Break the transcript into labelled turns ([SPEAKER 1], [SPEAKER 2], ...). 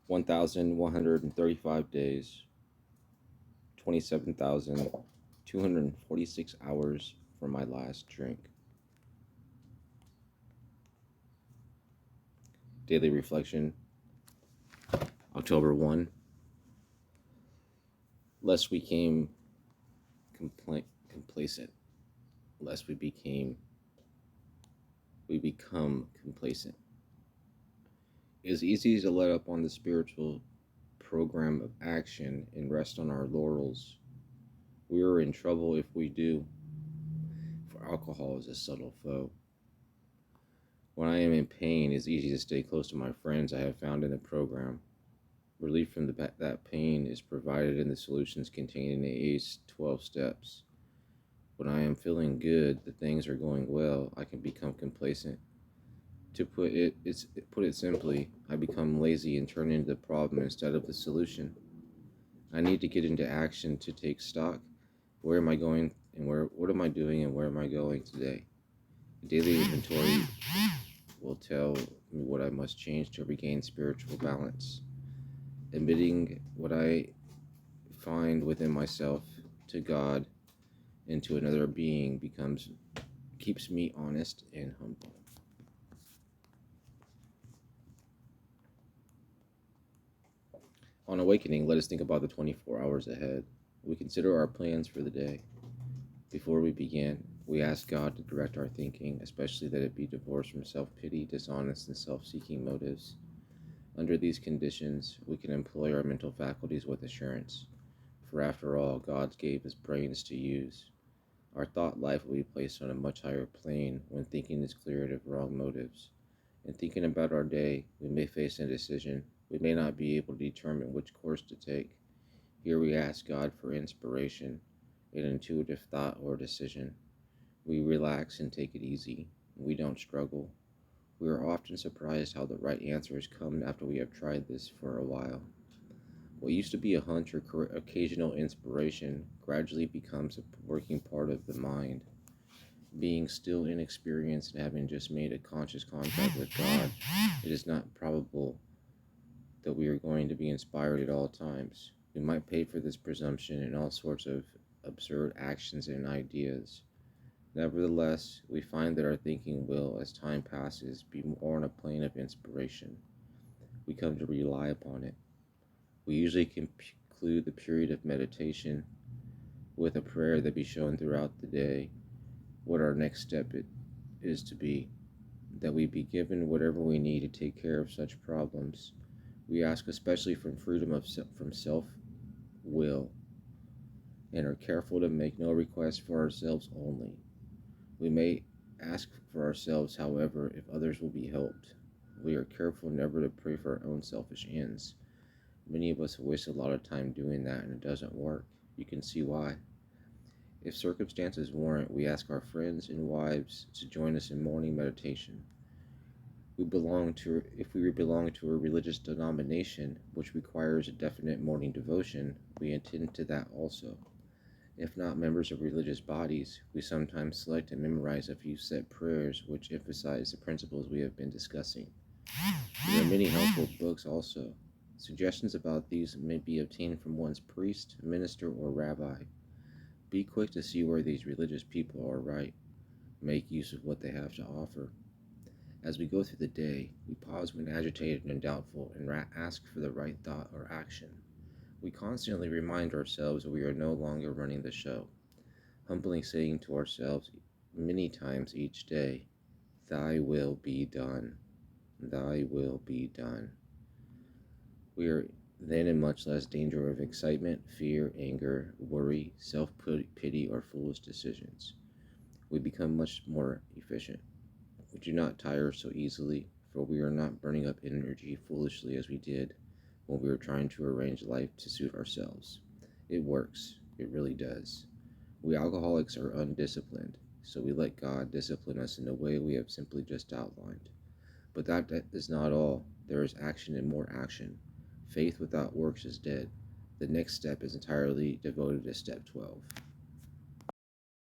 [SPEAKER 1] 1,135 days, 27,246 hours for my last drink. Daily reflection, October 1. Lest we became complacent, lest we become complacent. It is easy to let up on the spiritual program of action and rest on our laurels. We are in trouble if we do, for alcohol is a subtle foe. When I am in pain, it is easy to stay close to my friends I have found in the program. Relief from that pain is provided in the solutions contained in the ACE 12 steps. When I am feeling good, the things are going well, I can become complacent. To put it simply, I become lazy and turn into the problem instead of the solution. I need to get into action to take stock. Where am I going and what am I doing and where am I going today? A daily inventory will tell me what I must change to regain spiritual balance. Admitting what I find within myself to God and to another being keeps me honest and humble. On awakening, let us think about the 24 hours ahead. We consider our plans for the day. Before we begin, we ask God to direct our thinking, especially that it be divorced from self-pity, dishonest, and self-seeking motives. Under these conditions, we can employ our mental faculties with assurance, for after all, God gave us brains to use. Our thought life will be placed on a much higher plane when thinking is cleared of wrong motives. In thinking about our day, we may face a decision. We may not be able to determine which course to take. Here we ask God for inspiration, an intuitive thought or decision. We relax and take it easy. We don't struggle. We are often surprised how the right answers come after we have tried this for a while. What used to be a hunch or occasional inspiration gradually becomes a working part of the mind. Being still inexperienced and having just made a conscious contact with God, it is not probable that we are going to be inspired at all times. We might pay for this presumption in all sorts of absurd actions and ideas. Nevertheless, we find that our thinking will, as time passes, be more on a plane of inspiration. We come to rely upon it. We usually conclude the period of meditation with a prayer that be shown throughout the day what our next step is to be, that we be given whatever we need to take care of such problems. We ask especially for freedom from self-will and are careful to make no requests for ourselves only. We may ask for ourselves, however, if others will be helped. We are careful never to pray for our own selfish ends. Many of us waste a lot of time doing that and it doesn't work. You can see why. If circumstances warrant, we ask our friends and wives to join us in morning meditation. If we belong to a religious denomination which requires a definite morning devotion, we attend to that also. If not members of religious bodies, we sometimes select and memorize a few set prayers which emphasize the principles we have been discussing. There are many helpful books also. Suggestions about these may be obtained from one's priest, minister, or rabbi. Be quick to see where these religious people are right. Make use of what they have to offer. As we go through the day, we pause when agitated and doubtful and ask for the right thought or action. We constantly remind ourselves that we are no longer running the show, humbly saying to ourselves many times each day, "Thy will be done. Thy will be done." We are then in much less danger of excitement, fear, anger, worry, self-pity, or foolish decisions. We become much more efficient. We do not tire so easily, for we are not burning up energy foolishly as we did when we were trying to arrange life to suit ourselves. It works. It really does. We alcoholics are undisciplined, so we let God discipline us in the way we have simply just outlined. But that is not all. There is action and more action. Faith without works is dead. The next step is entirely devoted to step 12.